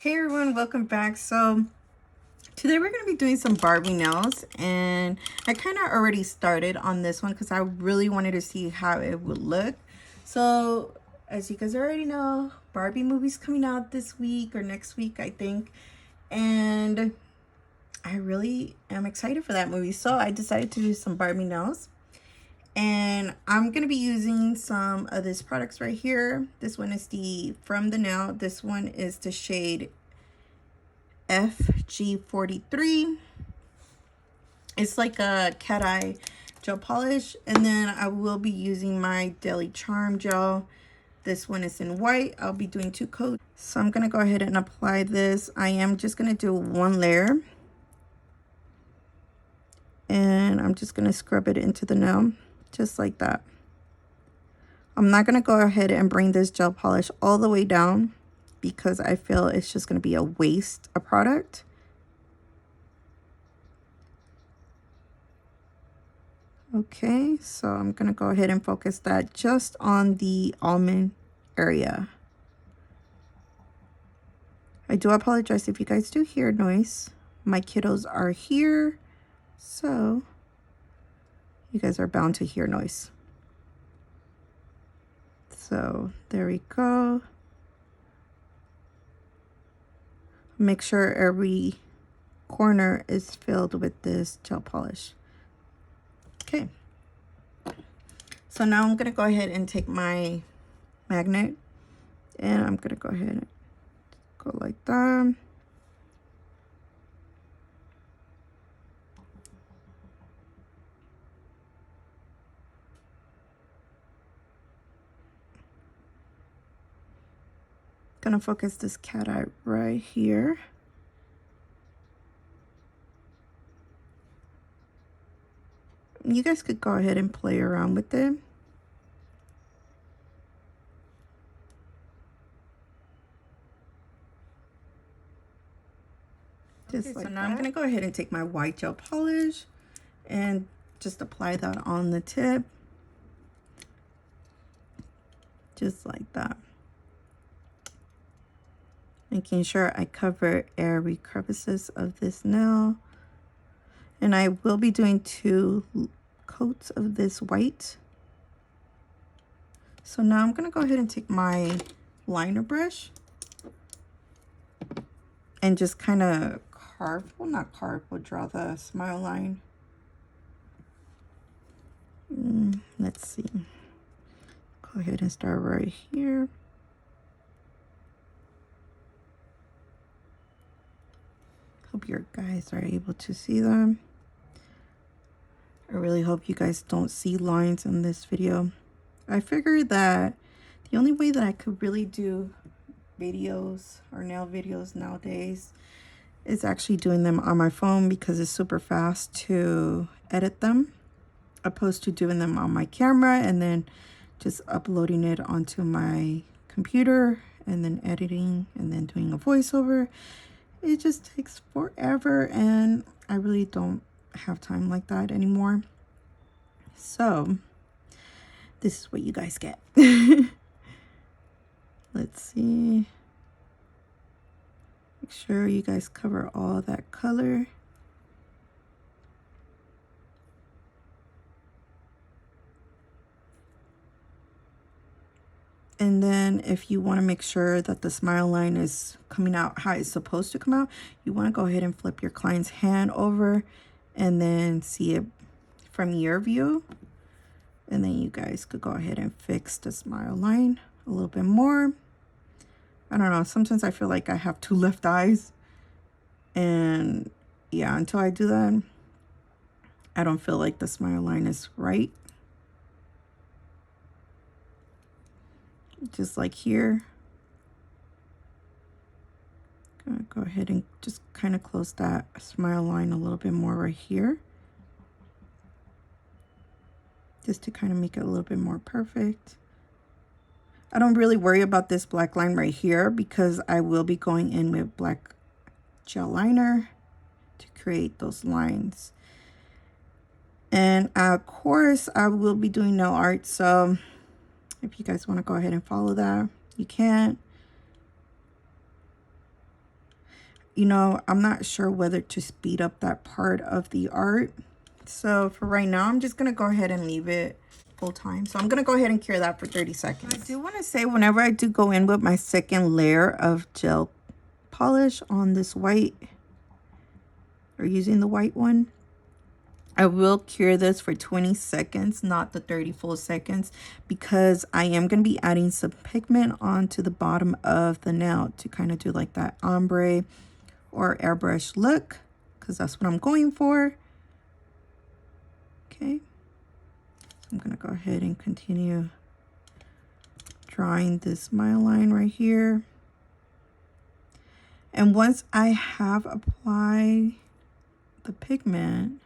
Hey everyone, welcome back. So today we're going to be doing some Barbie nails, and I kind of already started on this one because I really wanted to see how it would look. So as you guys already know, Barbie movie's coming out this week or next week, I think, and I really am excited for that movie. So I decided to do some Barbie nails, and I'm going to be using some of these products right here. This one is the From the Nail. This one is the shade FG43. It's like a cat eye gel polish, and then I will be using my Daily Charm gel. This one is in white. I'll be doing 2 coats, so I'm gonna go ahead and apply this. I am just gonna do 1 layer, and I'm just gonna scrub it into the nail just like that. I'm not gonna go ahead and bring this gel polish all the way down because I feel it's just gonna be a waste of product. Okay, so I'm gonna go ahead and focus that just on the almond area. I do apologize if you guys do hear noise. My kiddos are here, so you guys are bound to hear noise. So there we go. Make sure every corner is filled with this gel polish. Okay, so now I'm gonna go ahead and take my magnet, and I'm gonna go ahead and go like that. Gonna focus this cat eye right here. You guys could go ahead and play around with it. Just like so now that. I'm gonna go ahead and take my white gel polish and just apply that on the tip. Just like that. Making sure I cover every crevices of this nail. And I will be doing 2 coats of this white. So now I'm gonna go ahead and take my liner brush and just kind of carve, well not carve, but draw the smile line. Let's see. Go ahead and start right here. Hope your guys are able to see them. I really hope you guys don't see lines in this video. I figured that the only way that I could really do videos or nail videos nowadays is actually doing them on my phone because it's super fast to edit them, opposed to doing them on my camera and then just uploading it onto my computer and then editing and then doing a voiceover. It just takes forever, and I really don't have time like that anymore. So this is what you guys get. Let's see. Make sure you guys cover all that color. And then if you want to make sure that the smile line is coming out how it's supposed to come out, you want to go ahead and flip your client's hand over and then see it from your view. And then you guys could go ahead and fix the smile line a little bit more. I don't know, sometimes I feel like I have 2 left eyes. And yeah, until I do that, I don't feel like the smile line is right. Just like here. Gonna go ahead and just kind of close that smile line a little bit more right here. Just to kind of make it a little bit more perfect. I don't really worry about this black line right here because I will be going in with black gel liner to create those lines. And of course, I will be doing nail art, so if you guys want to go ahead and follow that, you can. you know, I'm not sure whether to speed up that part of the art. So for right now, I'm just going to go ahead and leave it full time. So I'm going to go ahead and cure that for 30 seconds. I do want to say, whenever I do go in with my second layer of gel polish on this white, or using the white one, I will cure this for 20 seconds, not the 30 full seconds, because I am going to be adding some pigment onto the bottom of the nail to kind of do like that ombre or airbrush look, because that's what I'm going for. Okay, so I'm going to go ahead and continue drawing this smile line right here. And once I have applied the pigment,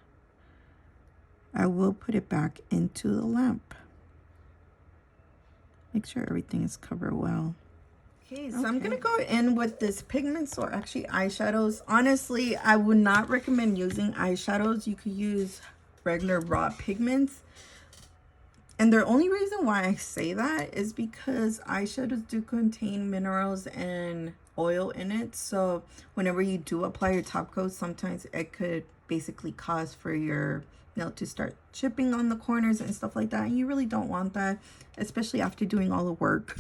I will put it back into the lamp. Make sure everything is covered well. Okay, so I'm gonna go in with this pigments, or actually eyeshadows. Honestly, I would not recommend using eyeshadows. You could use regular raw pigments. And the only reason why I say that is because eyeshadows do contain minerals and oil in it. So whenever you do apply your top coat, sometimes it could basically cause for your nail to start chipping on the corners and stuff like that. And you really don't want that, especially after doing all the work.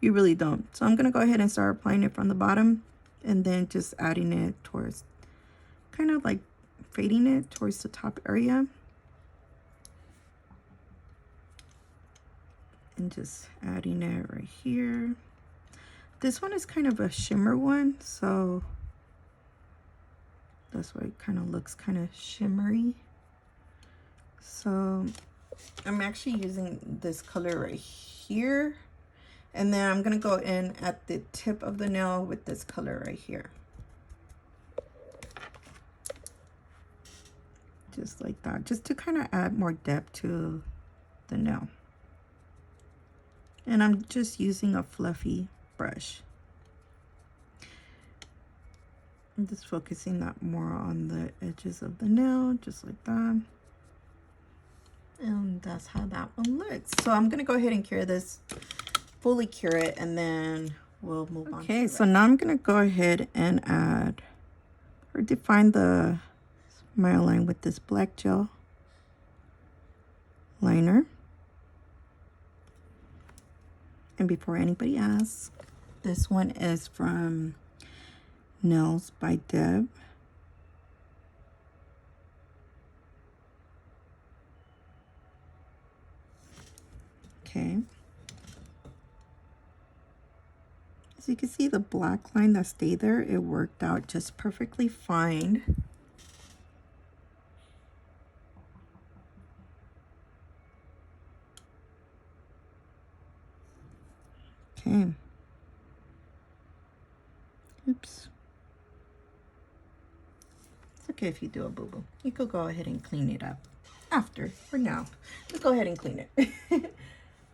You really don't. So I'm going to go ahead and start applying it from the bottom, and then just adding it towards, kind of like fading it towards the top area. And just adding it right here. This one is kind of a shimmer one, so that's why it kind of looks kind of shimmery. So I'm actually using this color right here, and then I'm gonna go in at the tip of the nail with this color right here, just like that, just to kind of add more depth to the nail. And I'm just using a fluffy brush. I'm just focusing that more on the edges of the nail, just like that. And that's how that one looks. So I'm gonna go ahead and cure this, fully cure it, and then we'll move on. Okay, so now I'm gonna go ahead and add or define the smile line with this black gel liner. And before anybody asks, this one is from Nails by Deb. Okay. As you can see, the black line that stayed there, it worked out just perfectly fine. Okay. Oops. It's okay if you do a boo-boo. You could go ahead and clean it up after. For now, let's go ahead and clean it.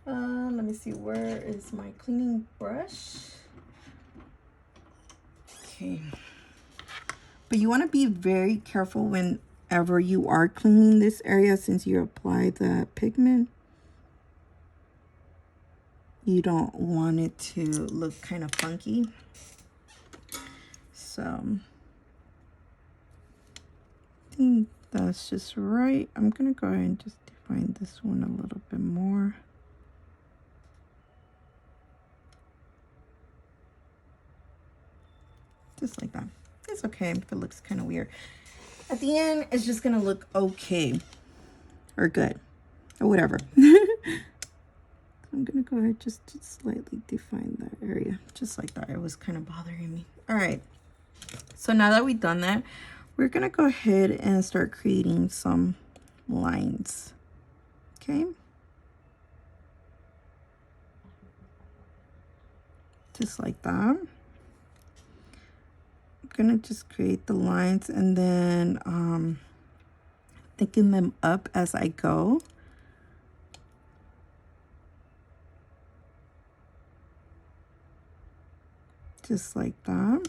Let me see, where is my cleaning brush? Okay. But you want to be very careful whenever you are cleaning this area, since you apply the pigment. You don't want it to look kind of funky. So I think that's just right. I'm gonna go ahead and just define this one a little bit more. Just like that. It's okay if it looks kind of weird. At the end, it's just gonna look okay or good or whatever. I'm gonna go ahead just to slightly define that area, just like that. It was kind of bothering me. All right, so now that we've done that, we're gonna go ahead and start creating some lines. Okay, just like that. I'm gonna just create the lines, and then thicken them up as I go. Just like that.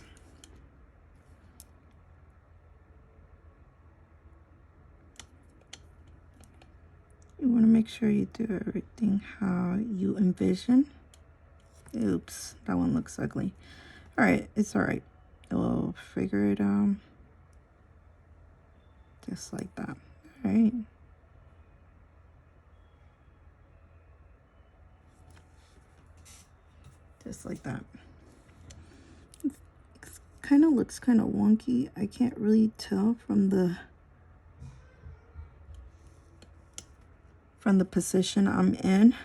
You want to make sure you do everything how you envision. Oops, that one looks ugly. All right, it's all right. it will figure it out. Just like that. All right. Just like that. It kind of looks kind of wonky. I can't really tell from the position I'm in.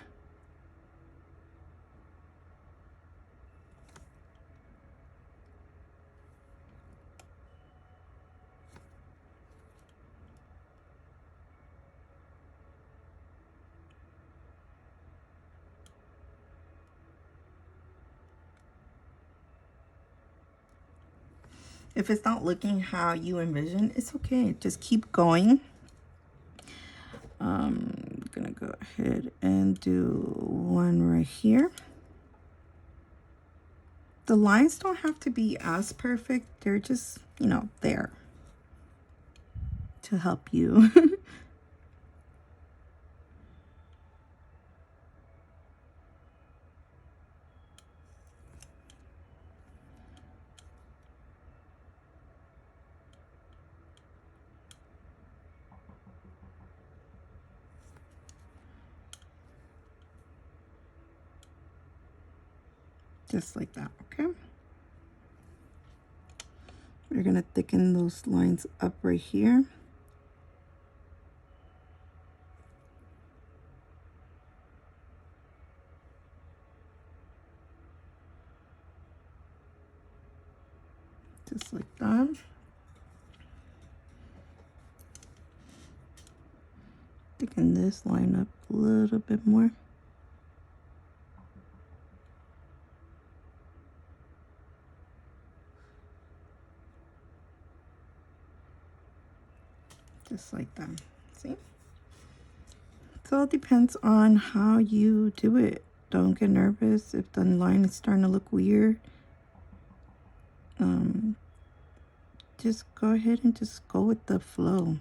If it's not looking how you envision, it's okay. Just keep going. I'm gonna go ahead and do one right here. The lines don't have to be as perfect. They're just, you know, there to help you. Just like that, okay? We're gonna thicken those lines up right here. Just like that. Thicken this line up a little bit more. Just like that. See? So it depends on how you do it. Don't get nervous if the line is starting to look weird. Just go ahead and just go with the flow.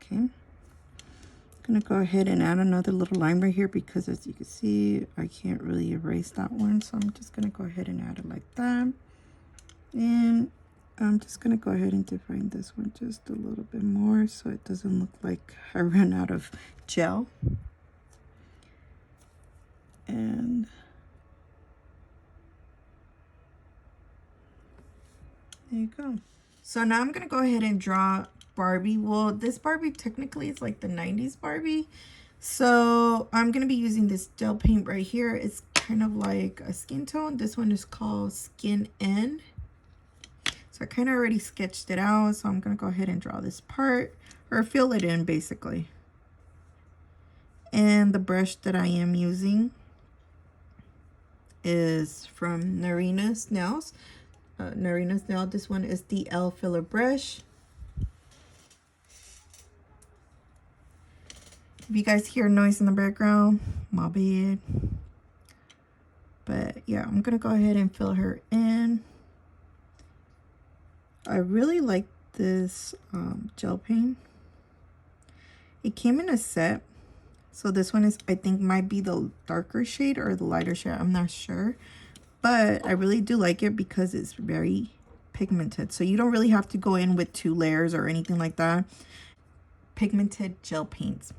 Okay. I'm gonna go ahead and add another little line right here because as you can see, I can't really erase that one. So I'm just gonna go ahead and add it like that. And I'm just gonna go ahead and define this one just a little bit more so it doesn't look like I ran out of gel. And there you go. So now I'm gonna go ahead and draw Barbie. Well, this Barbie technically is like the 90s Barbie. So I'm gonna be using this gel paint right here. It's kind of like a skin tone. This one is called Skin N. So I kind of already sketched it out. So I'm gonna go ahead and draw this part or fill it in basically. And the brush that I am using is from Narina's Nails. Narina's Nail. This one is the L filler brush. If you guys hear noise in the background, my bad. But yeah, I'm gonna go ahead and fill her in. I really like this gel paint. It came in a set. So this one is, I think, might be the darker shade or the lighter shade. I'm not sure. But I really do like it because it's very pigmented. So you don't really have to go in with 2 layers or anything like that. Pigmented gel paints.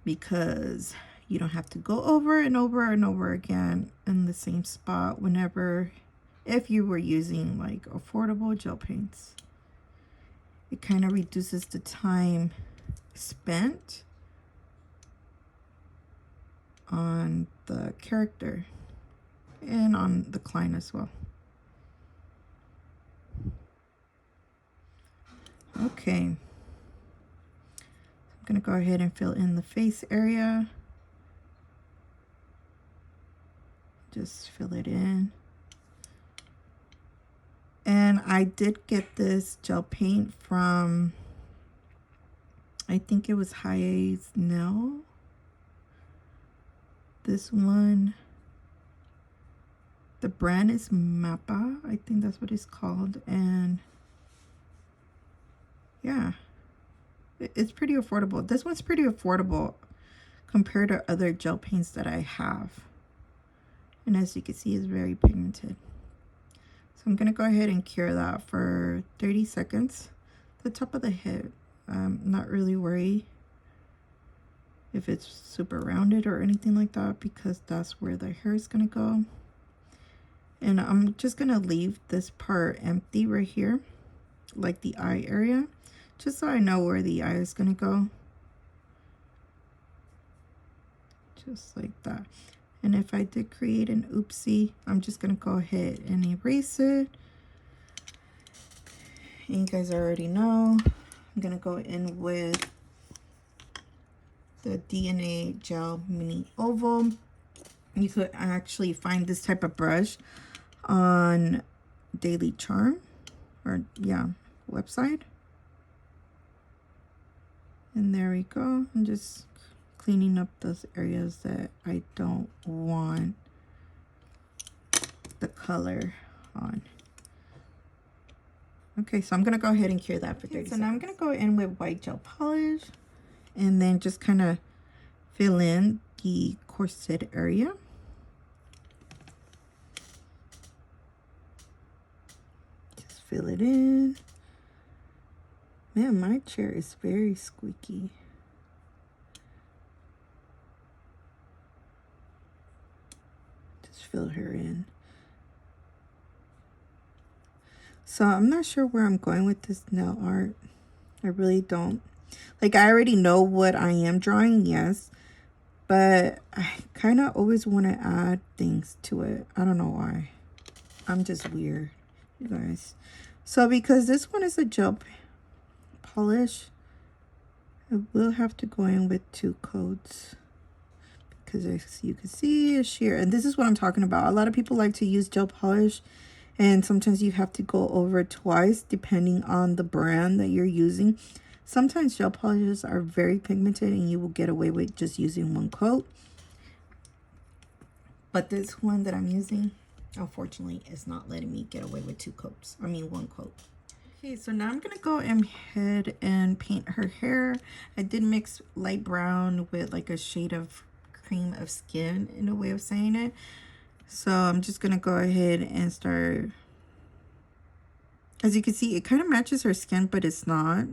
Because you don't have to go over and over and over again in the same spot whenever, if you were using like affordable gel paints. It kind of reduces the time spent on the character and on the client as well. Okay, I'm gonna go ahead and fill in the face area. Just fill it in. And I did get this gel paint from, I think it was Eyeshadow. This one, the brand is Mappa, I think that's what it's called. And yeah, it's pretty affordable. This one's pretty affordable compared to other gel paints that I have. And as you can see, it's very pigmented. So I'm gonna go ahead and cure that for 30 seconds. The top of the head, I'm not really worried if it's super rounded or anything like that, because that's where the hair is gonna go. And I'm just gonna leave this part empty right here, like the eye area, just so I know where the eye is gonna go. Just like that. And if I did create an oopsie, I'm just gonna go ahead and erase it. And you guys already know, I'm gonna go in with the DNA Gel Mini Oval. You could actually find this type of brush on Daily Charm, or yeah, website. And there we go. I'm just cleaning up those areas that I don't want the color on. Okay, so I'm gonna go ahead and cure that for 30 seconds. So now I'm gonna go in with white gel polish and then just kind of fill in the corset area. Just fill it in. Man, my chair is very squeaky. Just fill her in. So I'm not sure where I'm going with this nail art. I really don't. Like, I already know what I am drawing, yes. But I kind of always want to add things to it. I don't know why. I'm just weird, you guys. So because this one is a gel polish, I will have to go in with 2 coats. Because as you can see, it's sheer. And this is what I'm talking about. A lot of people like to use gel polish, and sometimes you have to go over twice depending on the brand that you're using. Sometimes gel polishes are very pigmented and you will get away with just using 1 coat. But this one that I'm using, unfortunately, is not letting me get away with 2 coats. I mean 1 coat. Okay, so now I'm going to go ahead and paint her hair. I did mix light brown with like a shade of cream of skin, in a way of saying it. So I'm just going to go ahead and start. As you can see, it kind of matches her skin, but it's not.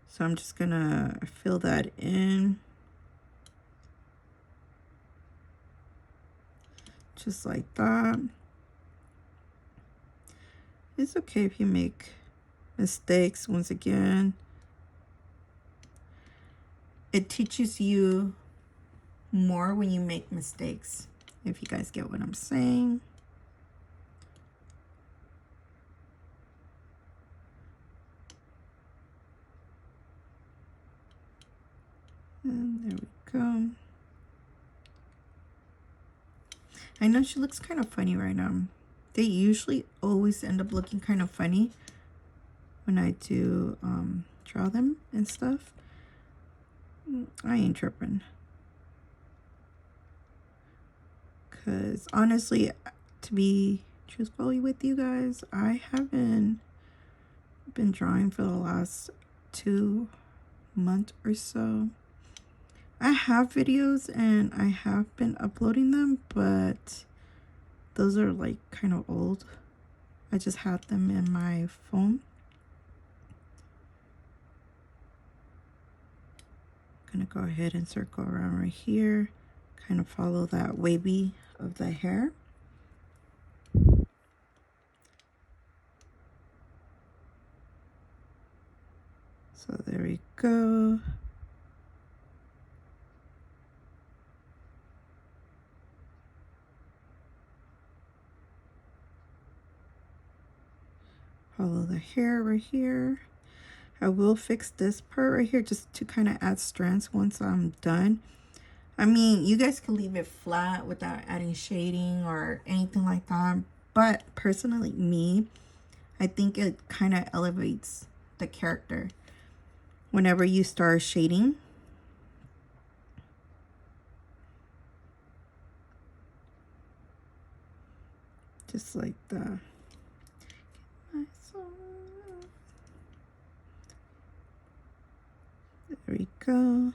So I'm just going to fill that in. Just like that. It's okay if you make mistakes. Once again, it teaches you more when you make mistakes, if you guys get what I'm saying. And there we go. I know she looks kind of funny right now. They usually always end up looking kind of funny when I do draw them and stuff. I ain't tripping. Because honestly, to be truthful with you guys, I haven't been drawing for the last 2 months or so. I have videos and I have been uploading them, but those are like kind of old. I just had them in my phone. I'm gonna go ahead and circle around right here, kind of follow that wavy of the hair. So there we go. Follow the hair right here. I will fix this part right here just to kind of add strands once I'm done. I mean, you guys can leave it flat without adding shading or anything like that. But personally, me, I think it kind of elevates the character whenever you start shading. Just like that. There we go.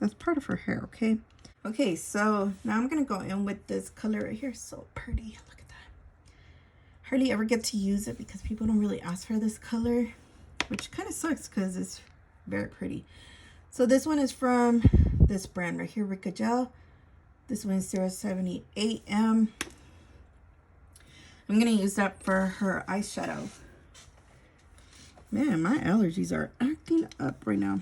That's part of her hair, okay? Okay, so now I'm gonna go in with this color right here. So pretty. Look at that. Hardly ever get to use it because people don't really ask for this color, which kind of sucks because it's very pretty. So this one is from this brand right here, Rica Gel. This one is 078M. I'm gonna use that for her eyeshadow. Man, my allergies are acting up right now.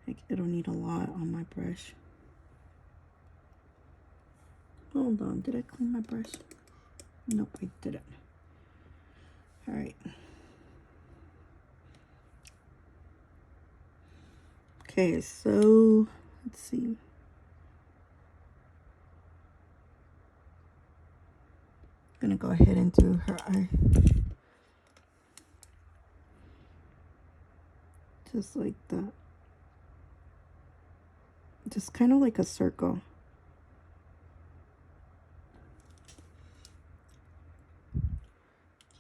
Like, it'll need a lot on my brush. Hold on, did I clean my brush? Nope, I didn't. All right. Okay, so let's see. Gonna go ahead and do her eye. Just like that. Just kind of like a circle.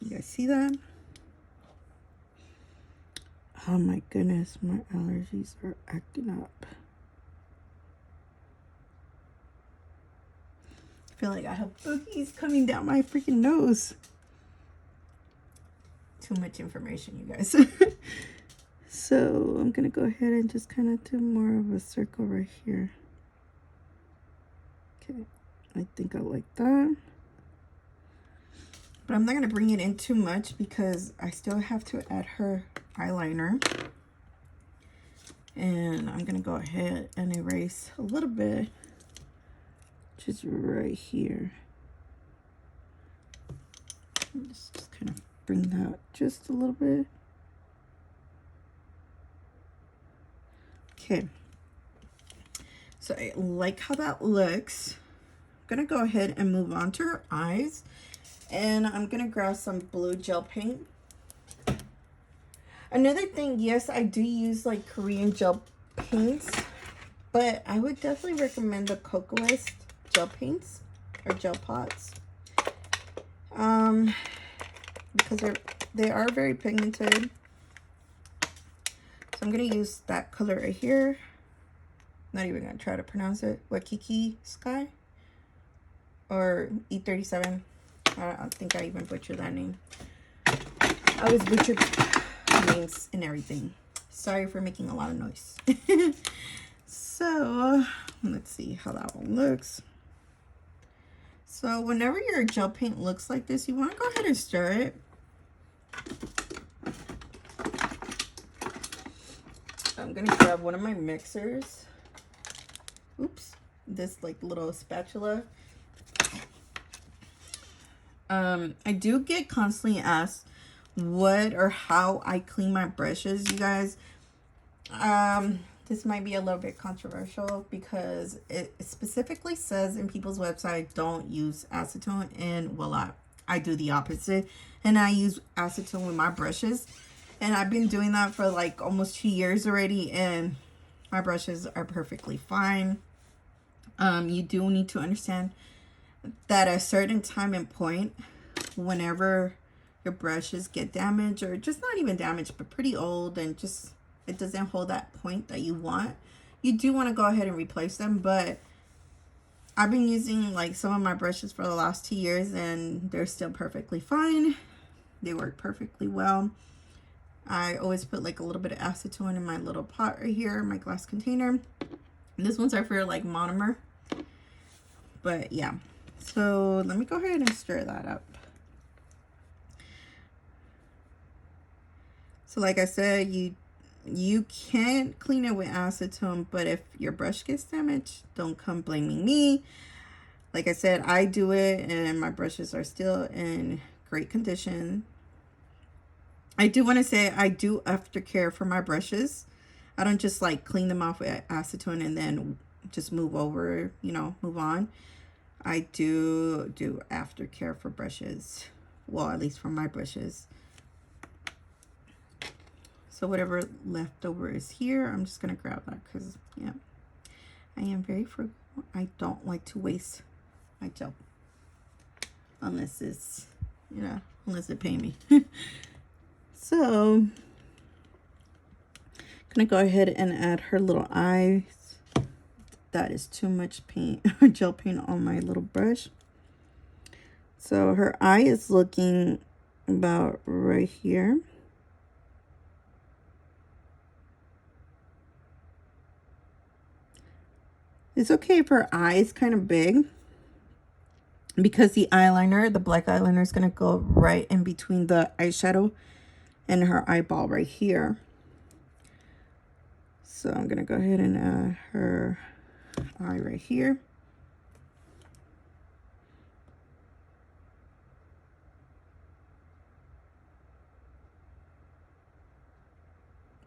You guys see that? Oh my goodness, my allergies are acting up. I feel like I have boogies coming down my freaking nose. Too much information, you guys. So I'm gonna go ahead and just kind of do more of a circle right here. Okay, I think I like that. But I'm not gonna bring it in too much because I still have to add her eyeliner. And I'm gonna go ahead and erase a little bit, just right here. Just kind of bring that just a little bit. Okay, so I like how that looks. I'm gonna go ahead and move on to her eyes, and I'm gonna grab some blue gel paint. Another thing, yes, I do use like Korean gel paints, but I would definitely recommend the Cocoist gel paints or gel pots, because they are very pigmented. I'm gonna use that color right here. Not even gonna try to pronounce it. Waikiki Sky or E37. I think I even butchered that name. I always butcher names and everything. Sorry for making a lot of noise. So let's see how that one looks. So whenever your gel paint looks like this, you want to go ahead and stir it. I'm gonna grab one of my mixers. Oops, this like little spatula. I do get constantly asked what or how I clean my brushes, you guys. This might be a little bit controversial because it specifically says in people's website don't use acetone, and voila, I do the opposite, and I use acetone with my brushes. And I've been doing that for like almost 2 years already, and my brushes are perfectly fine. You do need to understand that at a certain time and point, whenever your brushes get damaged, or just not even damaged, but pretty old, and just it doesn't hold that point that you want, you do want to go ahead and replace them. But I've been using like some of my brushes for the last 2 years, and they're still perfectly fine. They work perfectly well. I always put like a little bit of acetone in my little pot right here, my glass container. And this one's are for like monomer. But yeah, so let me go ahead and stir that up. So like I said, you can't clean it with acetone, but if your brush gets damaged, don't come blaming me. Like I said, I do it and my brushes are still in great condition. I do want to say I do aftercare for my brushes. I don't just like clean them off with acetone and then just move over, you know, move on. I do aftercare for brushes. Well, at least for my brushes. So whatever leftover is here, I'm just going to grab that because, yeah, I am very frugal. I don't like to waste my gel. Unless it's, you know, unless they pay me. So, Gonna go ahead and add her little eyes. That is too much paint, gel paint on my little brush. So her eye is looking about right here. It's okay if her eye is kind of big, because the eyeliner, the black eyeliner, is going to go right in between the eyeshadow and her eyeball right here. So I'm going to go ahead and add her eye right here.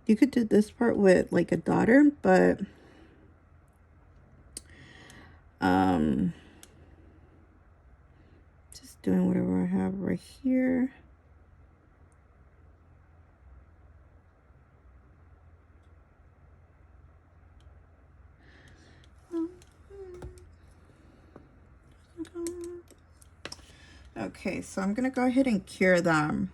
You could do this part with like a daughter, but just doing whatever I have right here. Okay, so I'm gonna go ahead and cure them.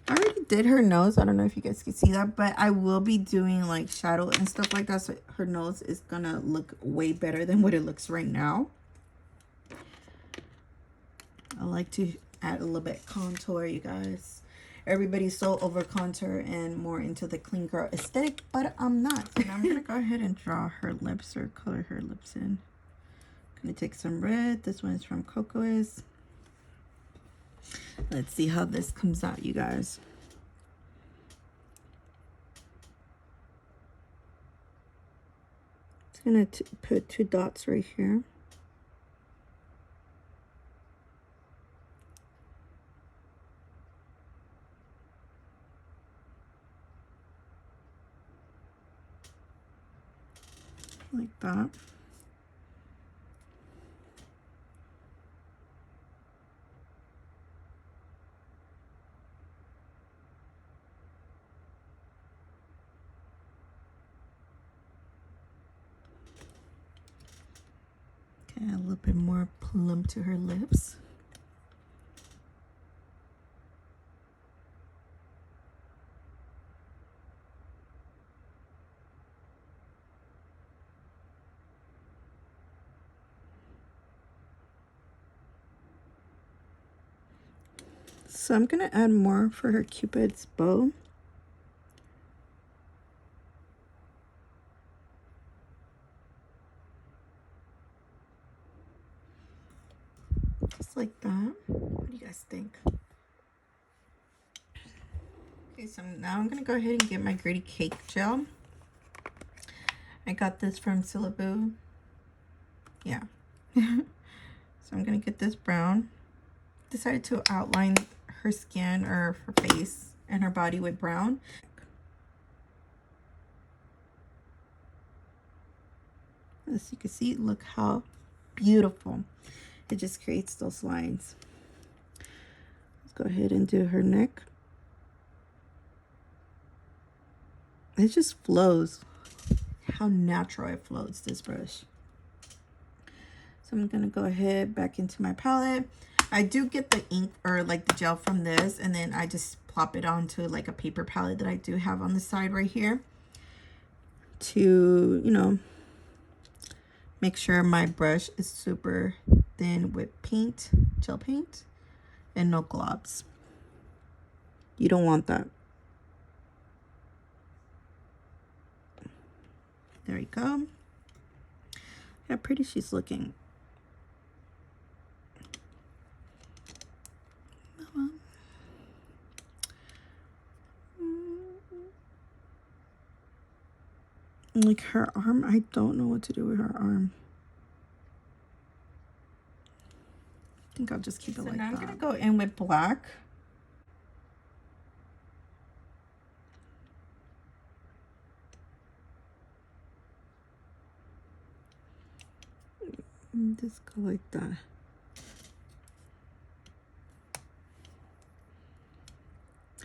I already did her nose. I don't know if you guys can see that, but I will be doing like shadow and stuff like that, so her nose is gonna look way better than what it looks right now. I like to add a little bit contour, you guys. Everybody's so over contour and more into the clean girl aesthetic, but I'm not. And I'm gonna go ahead and draw her lips, or color her lips in. Gonna take some red. This one is from Coco's. Let's see how this comes out, you guys. Just gonna put 2 dots right here. Like that. Okay, a little bit more plump to her lips. So I'm gonna add more for her Cupid's bow. Just like that. What do you guys think? Okay, so now I'm gonna go ahead and get my Gritty Cake Gel. I got this from Syllaboo. Yeah. So I'm gonna get this brown. Decided to outline her skin or her face and her body with brown. As you can see, look how beautiful. It just creates those lines. Let's go ahead and do her neck. It just flows. How natural it flows, this brush. So I'm gonna go ahead back into my palette. I do get the ink or like the gel from this, and then I just plop it onto like a paper palette that I do have on the side right here to, you know, make sure my brush is super thin with paint, gel paint, and no globs. You don't want that. There we go. How pretty she's looking. Like her arm, I don't know what to do with her arm. I think I'll just keep it like that. I'm gonna go in with black. And just go like that.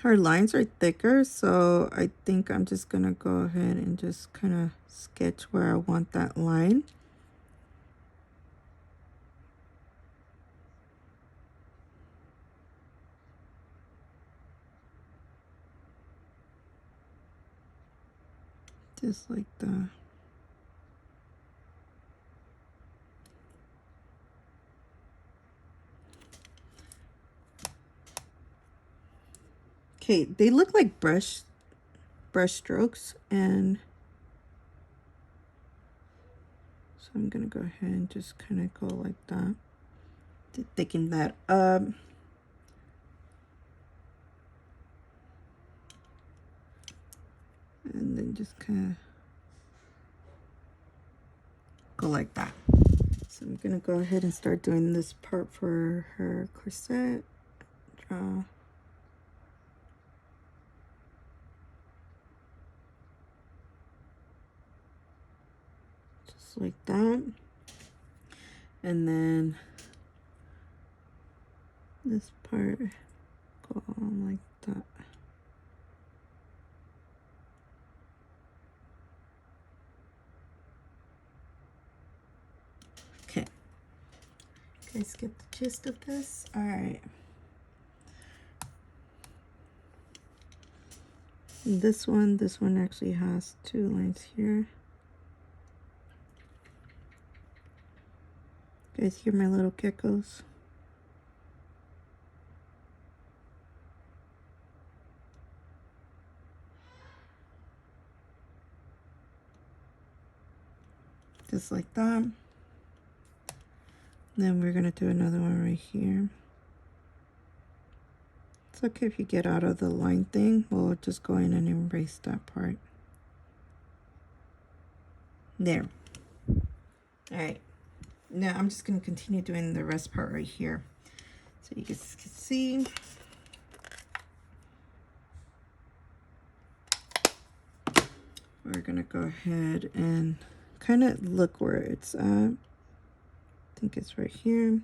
Her lines are thicker, so I think I'm just gonna go ahead and just kind of sketch where I want that line. Just like that. Okay, they look like brush strokes, and so I'm gonna go ahead and just kind of go like that to thicken that up. And then just kind of go like that. So I'm gonna go ahead and start doing this part for her corset. Draw. Just like that. And then this part, go on like that. Okay. You guys get the gist of this? All right. This one actually has 2 lines here. You guys hear my little geckos? Just like that. Then we're gonna do another one right here. It's okay if you get out of the line thing. We'll just go in and erase that part. There. All right. Now I'm just gonna continue doing the rest part right here. So you guys can see. We're gonna go ahead and kind of look where it's at. I think it's right here.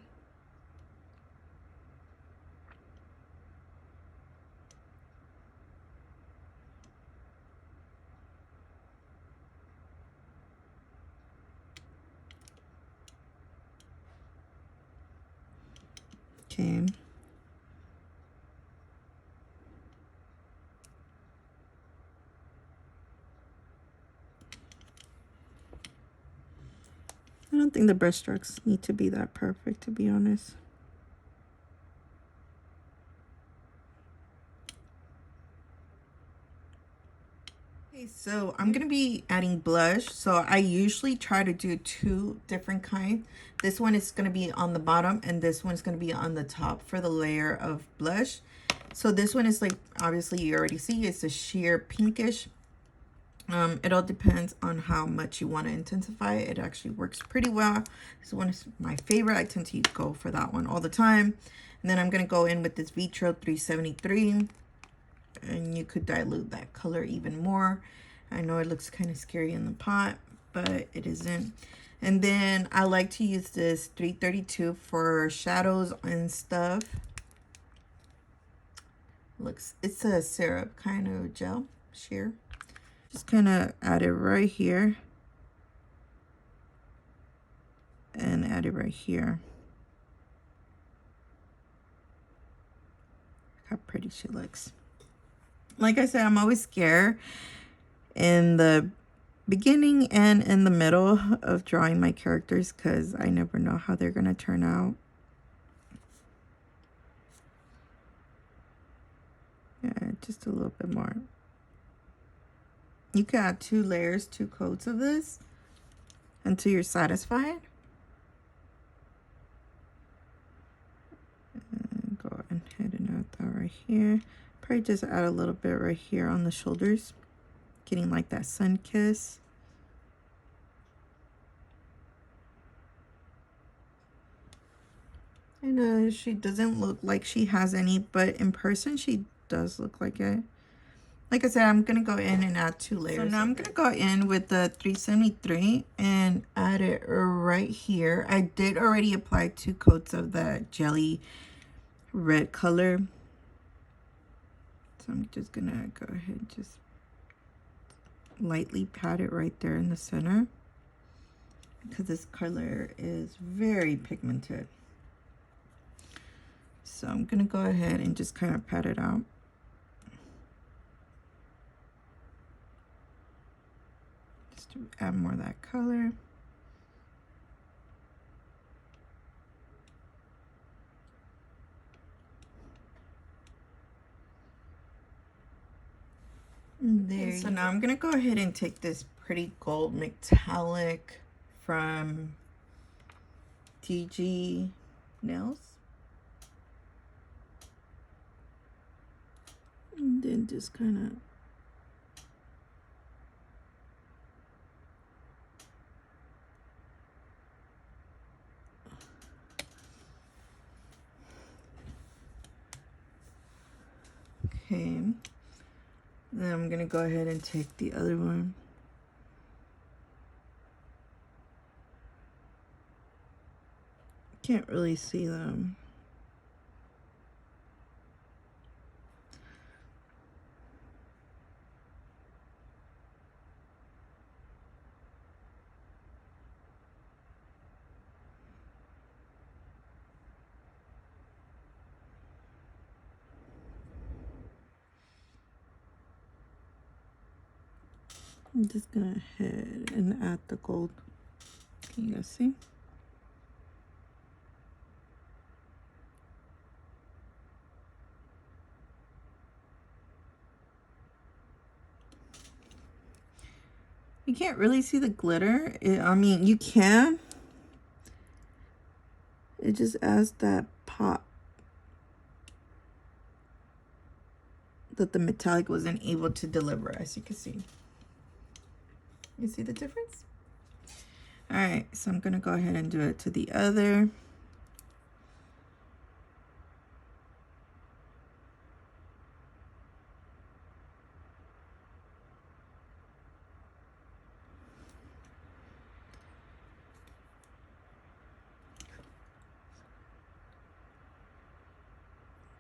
Okay. I don't think the brush strokes need to be that perfect, to be honest. Okay, so I'm gonna be adding blush. So I usually try to do 2 different kinds. This one is gonna be on the bottom, and this one's gonna be on the top for the layer of blush. So this one is like, obviously you already see, it's a sheer pinkish. It all depends on how much you want to intensify it. It actually works pretty well. This one is my favorite. I tend to go for that one all the time. And then I'm going to go in with this Vitro 373. And you could dilute that color even more. I know it looks kind of scary in the pot, but it isn't. And then I like to use this 332 for shadows and stuff. It's a syrup kind of gel sheer. Just kind of add it right here and add it right here. Look how pretty she looks. Like I said, I'm always scared in the beginning and in the middle of drawing my characters because I never know how they're going to turn out. Yeah, just a little bit more. You can add 2 layers, 2 coats of this until you're satisfied. And go ahead and add that right here. Probably just add a little bit right here on the shoulders, getting like that sun kiss. I know she doesn't look like she has any, but in person she does look like it. Like I said, I'm going to go in and add 2 layers. So now I'm going to go in with the 373 and add it right here. I did already apply 2 coats of that jelly red color. So I'm just going to go ahead and just lightly pat it right there in the center, because this color is very pigmented. So I'm going to go ahead and just kind of pat it out. add more of that color. There. So now I'm gonna go ahead and take this pretty gold metallic from DG Nails. And then just kind of okay. Then I'm gonna go ahead and take the other one. Can't really see them. I'm just gonna head and add the gold. Can you guys see? You can't really see the glitter. I mean, you can. It just adds that pop that the metallic wasn't able to deliver, as you can see. You see the difference? All right, so I'm gonna go ahead and do it to the other.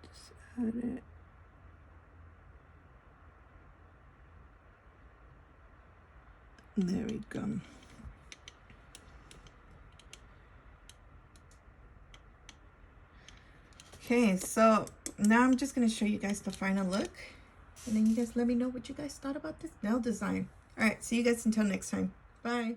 Just add it. There we go. Okay, so now I'm just going to show you guys the final look. And then you guys let me know what you guys thought about this nail design. All right, see you guys until next time. Bye.